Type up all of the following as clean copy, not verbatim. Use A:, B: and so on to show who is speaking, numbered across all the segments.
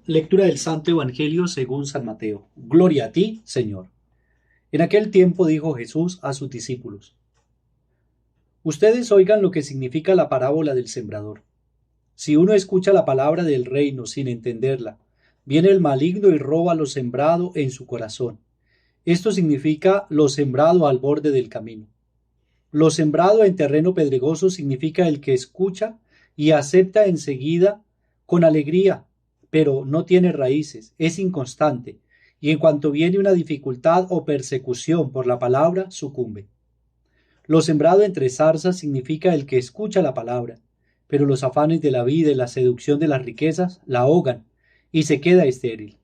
A: Lectura del Santo Evangelio según San Mateo. Gloria a ti, Señor. En aquel tiempo dijo Jesús a sus discípulos: Ustedes oigan lo que significa la parábola del sembrador. Si uno escucha la palabra del reino sin entenderla, viene el maligno y roba lo sembrado en su corazón. Esto significa lo sembrado al borde del camino. Lo sembrado en terreno pedregoso significa el que escucha y acepta enseguida con alegría, pero no tiene raíces, es inconstante, y en cuanto viene una dificultad o persecución por la palabra, sucumbe. Lo sembrado entre zarzas significa el que escucha la palabra, pero los afanes de la vida y la seducción de las riquezas la ahogan y se queda estéril.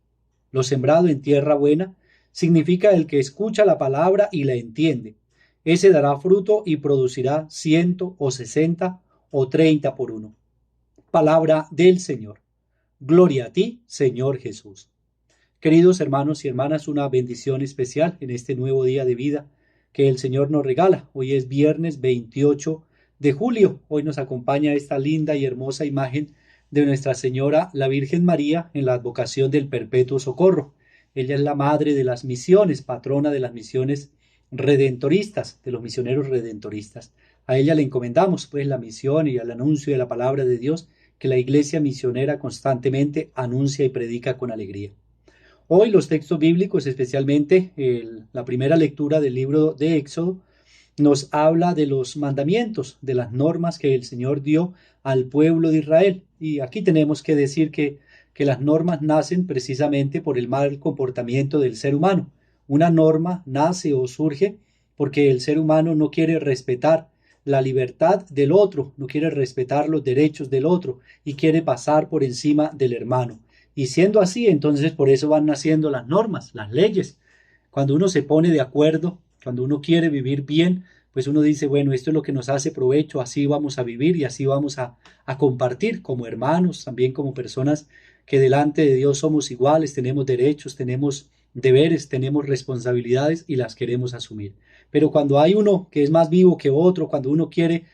A: Lo sembrado en tierra buena significa el que escucha la palabra y la entiende. Ese dará fruto y producirá 100 o 60 o 30 por uno. Palabra del Señor. Gloria a ti, Señor Jesús. Queridos hermanos y hermanas, una bendición especial en este nuevo día de vida que el Señor nos regala. Hoy es viernes 28 de julio. Hoy nos acompaña esta linda y hermosa imagen de Nuestra Señora, la Virgen María, en la advocación del Perpetuo Socorro. Ella es la madre de las misiones, patrona de las misiones redentoristas, de los misioneros redentoristas. A ella le encomendamos pues la misión y el anuncio de la palabra de Dios que la iglesia misionera constantemente anuncia y predica con alegría. Hoy los textos bíblicos, especialmente la primera lectura del libro de Éxodo, nos habla de los mandamientos, de las normas que el Señor dio al pueblo de Israel. Y aquí tenemos que decir que las normas nacen precisamente por el mal comportamiento del ser humano. Una norma nace o surge porque el ser humano no quiere respetar la libertad del otro, no quiere respetar los derechos del otro y quiere pasar por encima del hermano. Y siendo así, entonces por eso van naciendo las normas, las leyes. Cuando uno se pone de acuerdo, cuando uno quiere vivir bien, pues uno dice, bueno, esto es lo que nos hace provecho, así vamos a vivir y así vamos a compartir como hermanos, también como personas que delante de Dios somos iguales, tenemos derechos, tenemos deberes, tenemos responsabilidades y las queremos asumir. Pero cuando hay uno que es más vivo que otro, cuando uno quiere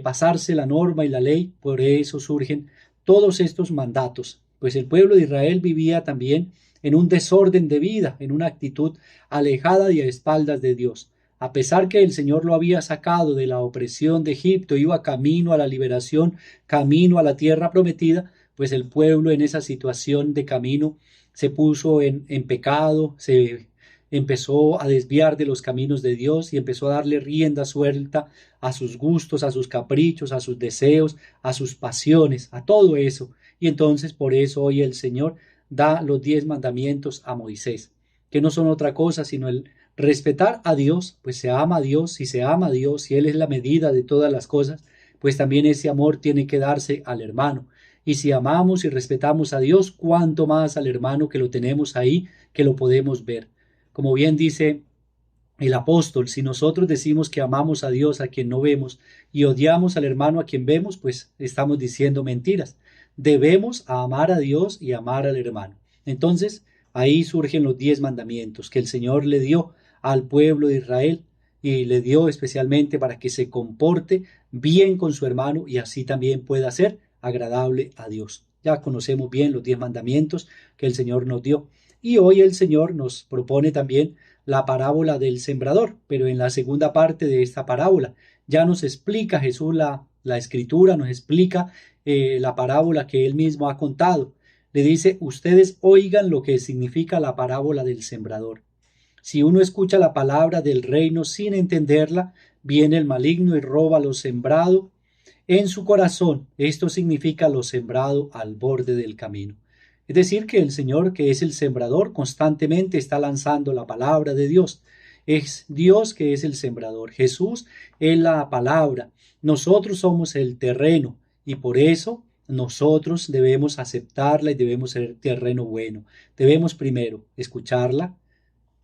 A: pasarse la norma y la ley, por eso surgen todos estos mandatos. Pues el pueblo de Israel vivía también en un desorden de vida, en una actitud alejada y a espaldas de Dios. A pesar que el Señor lo había sacado de la opresión de Egipto, iba camino a la liberación, camino a la tierra prometida, pues el pueblo en esa situación de camino se puso en pecado, se empezó a desviar de los caminos de Dios y empezó a darle rienda suelta a sus gustos, a sus caprichos, a sus deseos, a sus pasiones, a todo eso. Y entonces por eso hoy el Señor da los 10 mandamientos a Moisés, que no son otra cosa sino el respetar a Dios, pues se ama a Dios, si se ama a Dios, y Él es la medida de todas las cosas, pues también ese amor tiene que darse al hermano. Y si amamos y respetamos a Dios, cuánto más al hermano que lo tenemos ahí, que lo podemos ver. Como bien dice el apóstol, si nosotros decimos que amamos a Dios a quien no vemos y odiamos al hermano a quien vemos, pues estamos diciendo mentiras. Debemos amar a Dios y amar al hermano. Entonces, ahí surgen los 10 mandamientos que el Señor le dio al pueblo de Israel y le dio especialmente para que se comporte bien con su hermano y así también pueda ser agradable a Dios. Ya conocemos bien los 10 mandamientos que el Señor nos dio. Y hoy el Señor nos propone también la parábola del sembrador, pero en la segunda parte de esta parábola ya nos explica Jesús la escritura, nos explica la parábola que él mismo ha contado. Le dice, ustedes oigan lo que significa la parábola del sembrador. Si uno escucha la palabra del reino sin entenderla, viene el maligno y roba lo sembrado en su corazón. Esto significa lo sembrado al borde del camino. Es decir, que el Señor, que es el sembrador, constantemente está lanzando la palabra de Dios. Es Dios que es el sembrador. Jesús es la palabra. Nosotros somos el terreno y por eso nosotros debemos aceptarla y debemos ser terreno bueno. Debemos primero escucharla,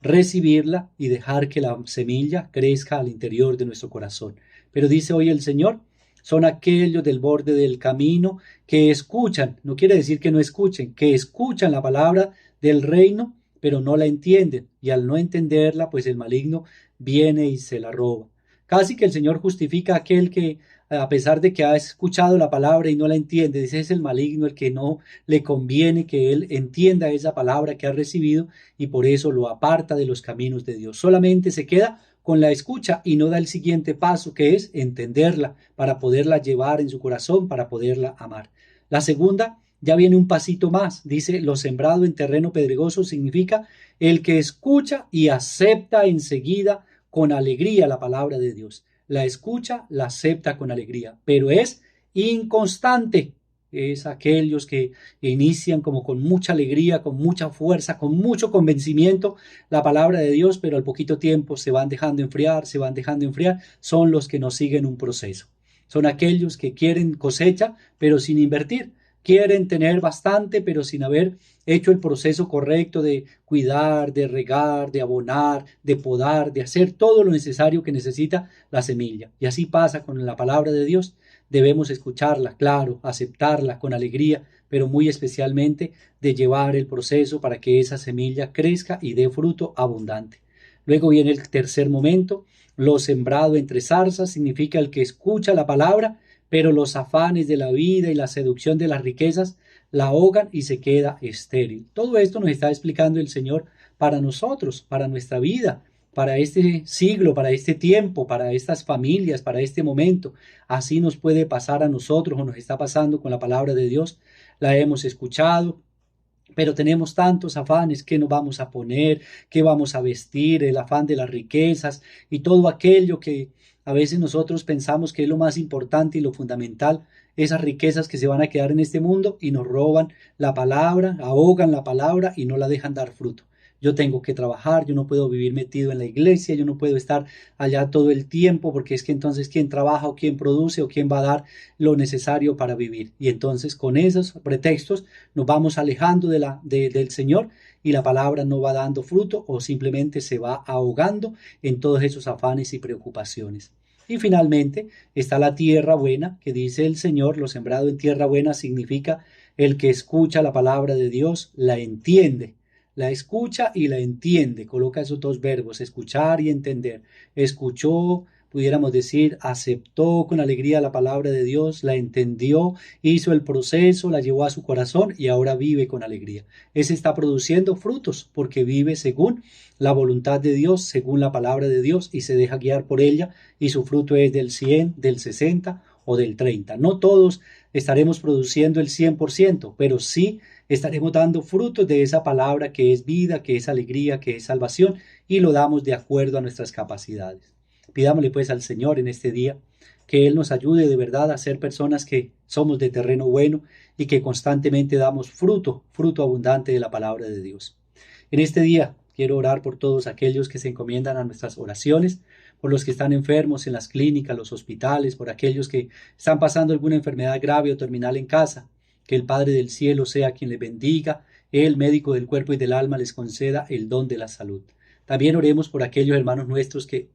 A: recibirla y dejar que la semilla crezca al interior de nuestro corazón. Pero dice hoy el Señor, son aquellos del borde del camino que escuchan, no quiere decir que no escuchen, que escuchan la palabra del reino, pero no la entienden. Y al no entenderla, pues el maligno viene y se la roba. Casi que el Señor justifica a aquel que a pesar de que ha escuchado la palabra y no la entiende. Ese es el maligno, el que no le conviene que él entienda esa palabra que ha recibido y por eso lo aparta de los caminos de Dios. Solamente se queda con la escucha y no da el siguiente paso, que es entenderla para poderla llevar en su corazón, para poderla amar. La segunda ya viene un pasito más. Dice, lo sembrado en terreno pedregoso significa el que escucha y acepta enseguida con alegría la palabra de Dios. La escucha, la acepta con alegría, pero es inconstante. Es aquellos que inician como con mucha alegría, con mucha fuerza, con mucho convencimiento la palabra de Dios, pero al poquito tiempo se van dejando enfriar, son los que no siguen un proceso. Son aquellos que quieren cosecha, pero sin invertir. Quieren tener bastante, pero sin haber hecho el proceso correcto de cuidar, de regar, de abonar, de podar, de hacer todo lo necesario que necesita la semilla. Y así pasa con la palabra de Dios. Debemos escucharla, claro, aceptarla con alegría, pero muy especialmente de llevar el proceso para que esa semilla crezca y dé fruto abundante. Luego viene el tercer momento. Lo sembrado entre zarzas significa el que escucha la palabra, pero los afanes de la vida y la seducción de las riquezas la ahogan y se queda estéril. Todo esto nos está explicando el Señor para nosotros, para nuestra vida, para este siglo, para este tiempo, para estas familias, para este momento. Así nos puede pasar a nosotros o nos está pasando con la palabra de Dios. La hemos escuchado, pero tenemos tantos afanes, qué nos vamos a poner, qué vamos a vestir, el afán de las riquezas y todo aquello que a veces nosotros pensamos que es lo más importante y lo fundamental, esas riquezas que se van a quedar en este mundo y nos roban la palabra, ahogan la palabra y no la dejan dar fruto. Yo tengo que trabajar, yo no puedo vivir metido en la iglesia, yo no puedo estar allá todo el tiempo, porque es que entonces quién trabaja o quién produce o quién va a dar lo necesario para vivir. Y entonces con esos pretextos nos vamos alejando del Señor y la palabra no va dando fruto o simplemente se va ahogando en todos esos afanes y preocupaciones. Y finalmente está la tierra buena, que dice el Señor, lo sembrado en tierra buena significa el que escucha la palabra de Dios, la entiende. La escucha y la entiende. Coloca esos dos verbos, escuchar y entender. Escuchó, pudiéramos decir, aceptó con alegría la palabra de Dios, la entendió, hizo el proceso, la llevó a su corazón y ahora vive con alegría. Ese está produciendo frutos porque vive según la voluntad de Dios, según la palabra de Dios y se deja guiar por ella y su fruto es del 100, del 60 o del 30. No todos estaremos produciendo el 100%, pero sí estaremos dando frutos de esa palabra que es vida, que es alegría, que es salvación y lo damos de acuerdo a nuestras capacidades. Pidámosle pues al Señor en este día que Él nos ayude de verdad a ser personas que somos de terreno bueno y que constantemente damos fruto abundante de la palabra de Dios. En este día quiero orar por todos aquellos que se encomiendan a nuestras oraciones, por los que están enfermos en las clínicas, los hospitales, por aquellos que están pasando alguna enfermedad grave o terminal en casa. Que el Padre del cielo sea quien les bendiga, el médico del cuerpo y del alma les conceda el don de la salud. También oremos por aquellos hermanos nuestros que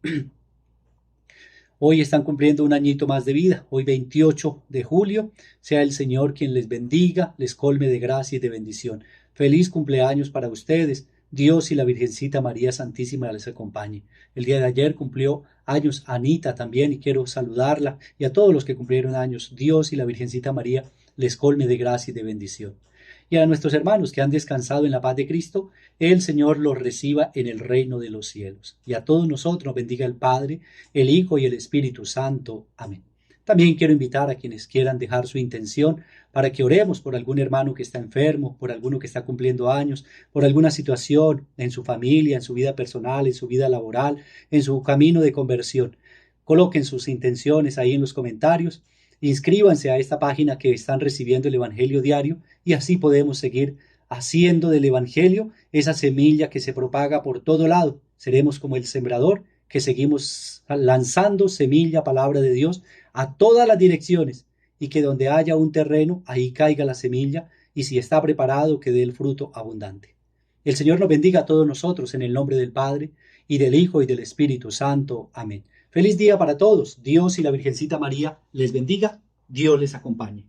A: hoy están cumpliendo un añito más de vida, hoy 28 de julio, sea el Señor quien les bendiga, les colme de gracia y de bendición. Feliz cumpleaños para ustedes, Dios y la Virgencita María Santísima les acompañe. El día de ayer cumplió años Anita también y quiero saludarla y a todos los que cumplieron años, Dios y la Virgencita María les colme de gracia y de bendición. Y a nuestros hermanos que han descansado en la paz de Cristo, el Señor los reciba en el reino de los cielos. Y a todos nosotros nos bendiga el Padre, el Hijo y el Espíritu Santo. Amén. También quiero invitar a quienes quieran dejar su intención para que oremos por algún hermano que está enfermo, por alguno que está cumpliendo años, por alguna situación en su familia, en su vida personal, en su vida laboral, en su camino de conversión. Coloquen sus intenciones ahí en los comentarios. Inscríbanse a esta página que están recibiendo el Evangelio diario y así podemos seguir haciendo del Evangelio esa semilla que se propaga por todo lado. Seremos como el sembrador que seguimos lanzando semilla, palabra de Dios, a todas las direcciones y que donde haya un terreno, ahí caiga la semilla y si está preparado, que dé el fruto abundante. El Señor nos bendiga a todos nosotros en el nombre del Padre y del Hijo y del Espíritu Santo. Amén. Feliz día para todos. Dios y la Virgencita María les bendiga. Dios les acompañe.